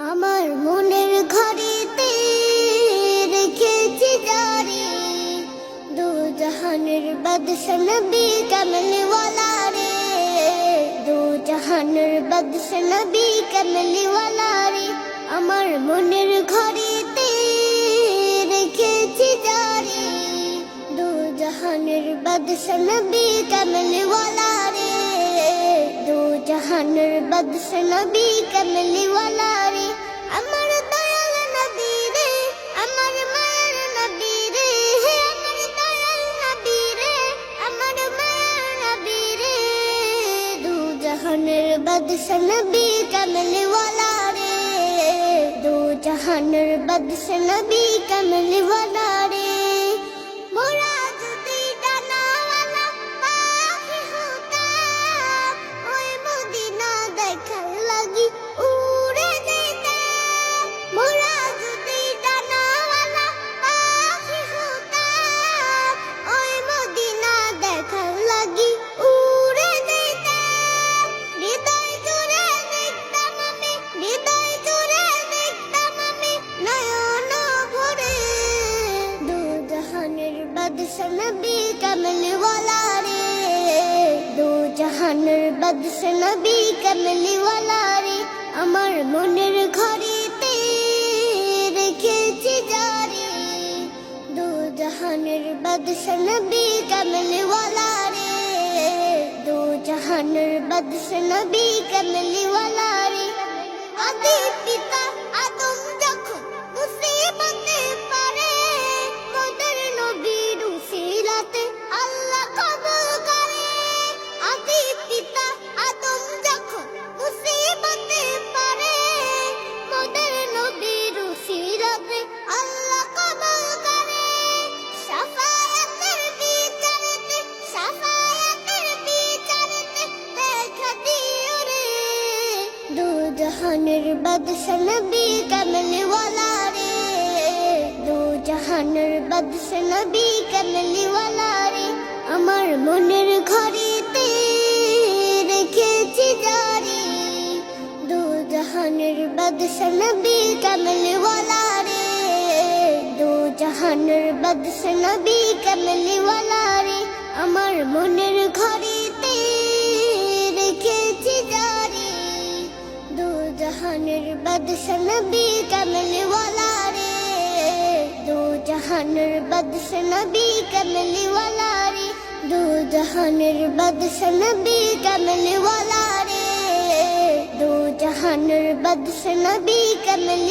আমার মনের ঘরেতে রেখেছি জারি, দু জাহানের বাদশা নবী কামলিওয়ালা রে, দু জাহানের বাদশা নবী কামলিওয়ালা রে। আমার মনের ঘরেতে রেখেছি জারি, দু জাহানের বাদশা নবী কামলিওয়ালা রে, দু জাহানের বাদশা নবী কামলিওয়ালা রে। আমার দয়াল নবী রে, আমার মায়ের নবী রে, আমার দয়াল নবী রে, আমার মায়ের নবী রে, দু জাহানের বাদশা নবী কামলিওয়ালা রে, দু জাহানের বাদশা নবী কামলিওয়ালা রে। মোরা যদি ডানাওয়ালা পাখি হতাম, ওই মদিনা দেখার লাগি উড়ে যেতাম। মোরা যদি ডানাওয়ালা পাখি হতাম, ওই মদিনা দেখার লাগি উড়ে যেতাম। হৃদয় জুড়ে দেখতাম আমি, হৃদয় জুড়ে দেখতাম আমি নয়ন ভরে, দু জাহানের বাদশা নবী কামলিওয়ালা রে, দু জাহানের বাদশা নবী কামলিওয়ালা রে। আমার মনের ঘরেতে রেখেছি জারি, দু জাহানের বাদশা নবী কামলিওয়ালা রে, দু জাহানের বাদশা নবী কামলিওয়ালা রে। আদি পিতা আদম যখন মুসিবতে পড়ে, মোদের নবীর উসিলাতে আল্লাহ কবুল করে। আদি পিতা আদম যখন মুসিবতে পড়ে, মোদের নবীর উসিলাতে আল্লাহ কবুল করে। শাফায়াতের বিচারেতে, শাফায়াতের বিচারেতে দেখা দিও রে, দু জাহানের বাদশা নবী কামলিওয়ালা রে, দু জাহানের বাদশা নবী কামলিওয়ালা রে। আমার মনের ঘরেতে রেখেছি জারি, দু জাহানের বাদশা নবী কামলিওয়ালা রে, দু জাহানের বাদশা নবী কামলিওয়ালা রে। আমার মনের ঘরেতে রেখেছি জারি, দু জাহানের বাদশা নবী কামলিওয়ালা রে, দু জাহানের বাদশা নবী কামলিওয়ালা রে, দু জাহানের বাদশা নবী কামলিওয়ালা রে, দু জাহানের বাদশা নবী কামলি।